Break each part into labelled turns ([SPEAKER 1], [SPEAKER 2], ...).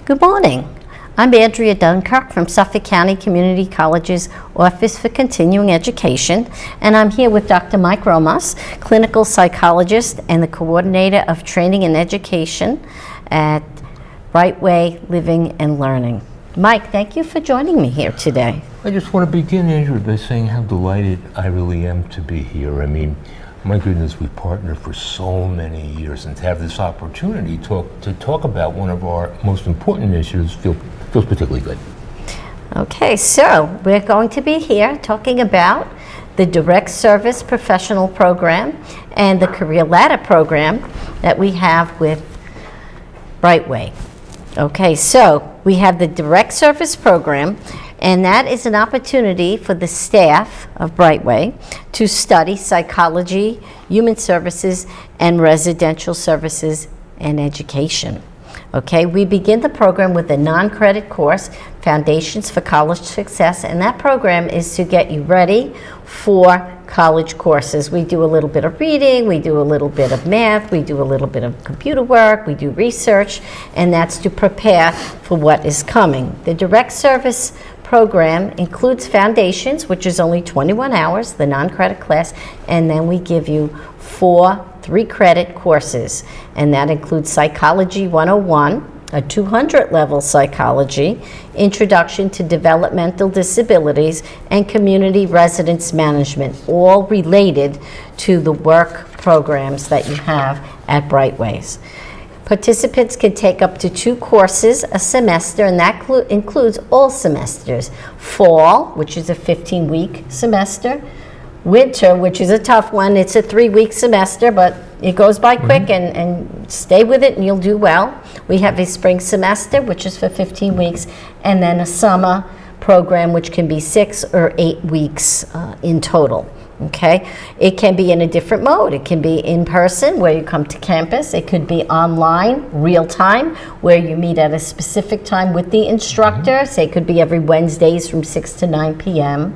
[SPEAKER 1] Good morning. I'm Andrea Dunkirk from Suffolk County Community College's Office for Continuing Education, and I'm here with Dr. Mike Romas, clinical psychologist and the coordinator of training and education at Brightway Living and Learning. Mike, thank you for joining me here today.
[SPEAKER 2] I just want to begin, Andrew, by saying how delighted I really am to be here. I mean, my goodness, we've partnered for so many years, and to have this opportunity to talk about one of our most important initiatives feels particularly good.
[SPEAKER 1] Okay, so we're going to be here talking about the Direct Service Professional Program and the Career Ladder Program that we have with Brightway. Okay, so we have the Direct Service Program, and that is an opportunity for the staff of Brightway to study psychology, human services, and residential services and education. Okay, we begin the program with a non-credit course, Foundations for College Success, and that program is to get you ready for college courses. We do a little bit of reading, we do a little bit of math, we do a little bit of computer work, we do research, and that's to prepare for what is coming. The Direct Service program includes Foundations, which is only 21 hours, the non-credit class, and then we give you 4 3-credit courses, and that includes Psychology 101, a 200-level psychology, Introduction to Developmental Disabilities, and Community Residence Management, all related to the work programs that you have at Brightways. Participants can take up to 2 courses a semester, and that includes all semesters. Fall, which is a 15-week semester. Winter, which is a tough one. It's a 3-week semester, but it goes by quick, and stay with it and you'll do well. We have a spring semester, which is for 15 weeks, and then a summer program, which can be 6 or 8 weeks in total. Okay, it can be in a different mode. It can be in person, where you come to campus. It could be online, real time, where you meet at a specific time with the instructor. Say it could be every Wednesdays from 6 to 9 p.m.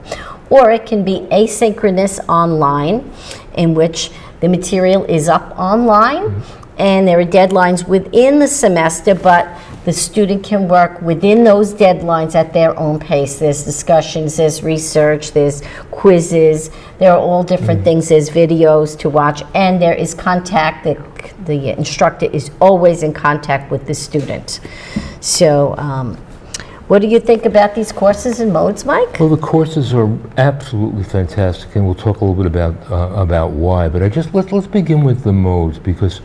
[SPEAKER 1] Or it can be asynchronous online, in which the material is up online, and there are deadlines within the semester, but the student can work within those deadlines at their own pace. There's discussions, there's research, there's quizzes, there are all different things, there's videos to watch, and there is contact. The instructor is always in contact with the student. So, what do you think about these courses and modes, Mike?
[SPEAKER 2] Well, the courses are absolutely fantastic, and we'll talk a little bit about why. But let's begin with the modes, because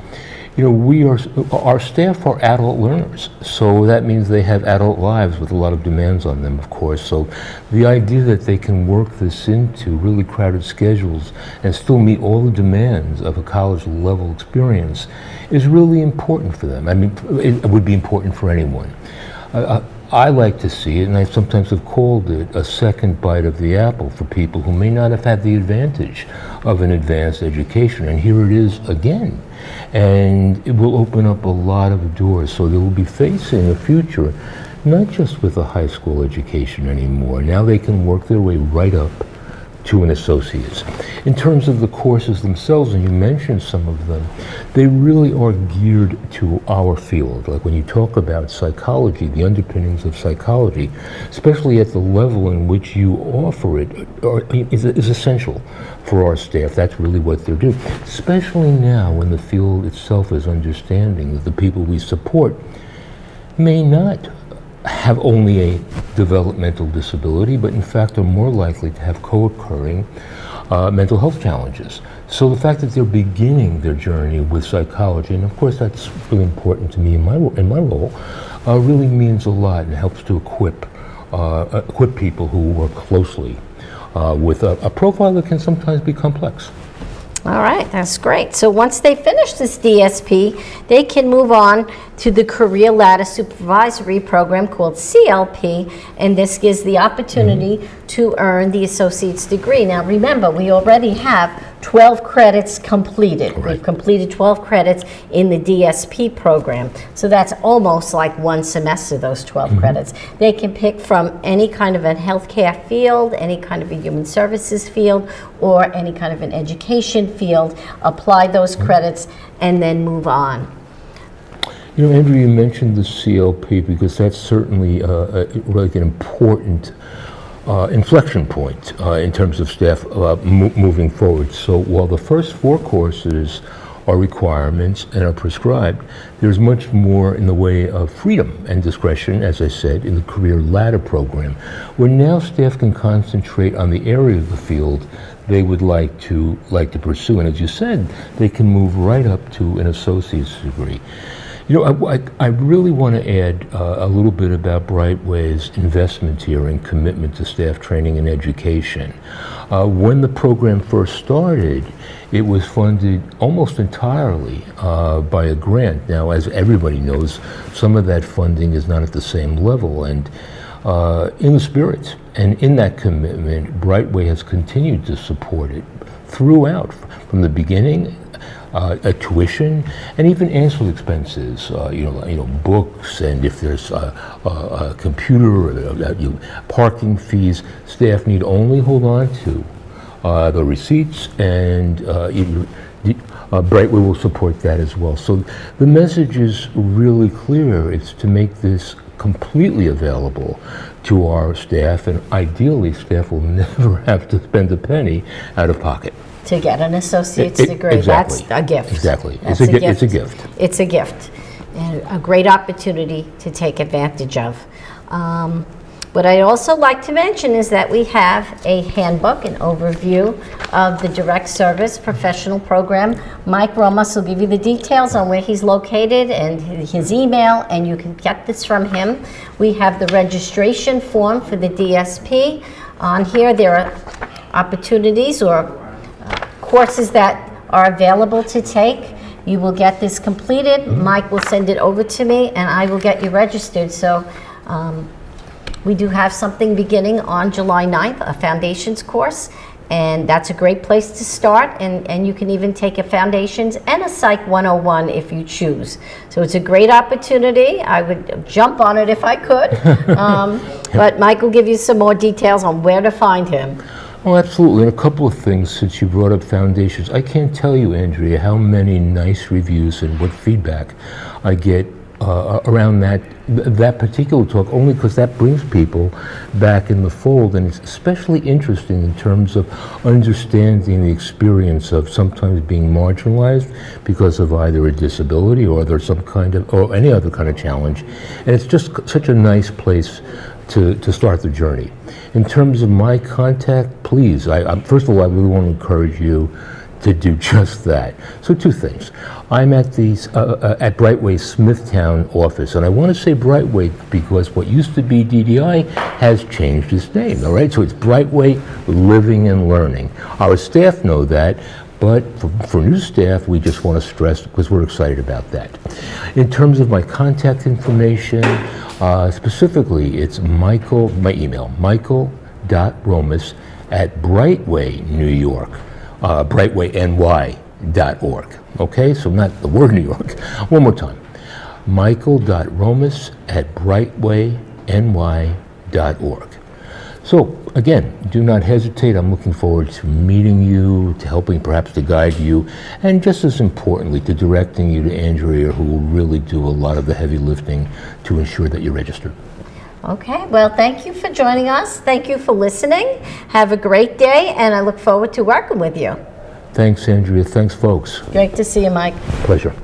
[SPEAKER 2] our staff are adult learners, so that means they have adult lives with a lot of demands on them, of course. So the idea that they can work this into really crowded schedules and still meet all the demands of a college level experience is really important for them. I mean, it would be important for anyone. I like to see it, and I sometimes have called it a second bite of the apple for people who may not have had the advantage of an advanced education, and here it is again. And it will open up a lot of doors, so they will be facing a future not just with a high school education anymore. Now they can work their way right up to an associate's. In terms of the courses themselves, and you mentioned some of them, they really are geared to our field. Like when you talk about psychology, the underpinnings of psychology, especially at the level in which you offer it, is essential for our staff. That's really what they're doing, especially now when the field itself is understanding that the people we support may not have only a developmental disability, but in fact are more likely to have co-occurring mental health challenges. So the fact that they're beginning their journey with psychology, and of course that's really important to me in my role, really means a lot and helps to equip people who work closely with a profile that can sometimes be complex.
[SPEAKER 1] All right, that's great. So once they finish this DSP, they can move on to the Career Ladder Supervisory Program called CLP, and this gives the opportunity to earn the associate's degree. Now remember, we already have 12 credits completed.
[SPEAKER 2] Right.
[SPEAKER 1] We've completed 12 credits in the DSP program. So that's almost like one semester, those 12 credits. They can pick from any kind of a healthcare field, any kind of a human services field, or any kind of an education field, apply those credits, and then move on.
[SPEAKER 2] You know, Andrew, you mentioned the CLP because that's certainly like an important inflection point in terms of staff moving forward. So while the first 4 courses are requirements and are prescribed, there's much more in the way of freedom and discretion, as I said, in the Career Ladder program, where now staff can concentrate on the area of the field they would like to pursue. And as you said, they can move right up to an associate's degree. You know, I really want to add a little bit about Brightway's investment here and commitment to staff training and education. When the program first started, it was funded almost entirely by a grant. Now, as everybody knows, some of that funding is not at the same level. And in the spirit and in that commitment, Brightway has continued to support it throughout, from the beginning. Tuition and even ancillary expenses, books, and if there's a computer, parking fees. Staff need only hold on to the receipts, and Brightway will support that as well. So the message is really clear. It's to make this completely available to our staff, and ideally, staff will never have to spend a penny out of pocket.
[SPEAKER 1] To get an associate's degree.
[SPEAKER 2] Exactly.
[SPEAKER 1] That's a gift.
[SPEAKER 2] Exactly.
[SPEAKER 1] That's
[SPEAKER 2] It's a gift.
[SPEAKER 1] It's a gift. And a great opportunity to take advantage of. What I'd also like to mention is that we have a handbook, an overview of the Direct Service Professional Program. Mike Romas will give you the details on where he's located and his email, and you can get this from him. We have the registration form for the DSP. On here, there are opportunities or courses that are available to take. You will get this completed. Mike will send it over to me, and I will get you registered. So we do have something beginning on July 9th, a foundations course, and that's a great place to start. And you can even take a foundations and a Psych 101 if you choose. So it's a great opportunity. I would jump on it if I could. But Mike will give you some more details on where to find him.
[SPEAKER 2] Oh, absolutely. And a couple of things since you brought up foundations. I can't tell you, Andrea, how many nice reviews and what feedback I get around that particular talk, only because that brings people back in the fold, and it's especially interesting in terms of understanding the experience of sometimes being marginalized because of either a disability or there's some kind of, or any other kind of challenge. And it's just such a nice place to start the journey. In terms of my contact, please, first of all, I really want to encourage you to do just that. So 2 things. I'm at at Brightway's Smithtown office, and I want to say Brightway because what used to be DDI has changed its name, all right? So it's Brightway Living and Learning. Our staff know that, but for new staff, we just want to stress because we're excited about that. In terms of my contact information, specifically, it's my email, michael.romas@Brightway, New York, brightwayny.org. Okay, so not the word New York. One more time, michael.romas@brightwayny.org. So again, do not hesitate. I'm looking forward to meeting you, to helping perhaps to guide you, and just as importantly, to directing you to Andrea, who will really do a lot of the heavy lifting to ensure that you're registered.
[SPEAKER 1] Okay, well, thank you for joining us. Thank you for listening. Have a great day, and I look forward to working with you.
[SPEAKER 2] Thanks, Andrea. Thanks, folks.
[SPEAKER 1] Great to see you, Mike.
[SPEAKER 2] Pleasure.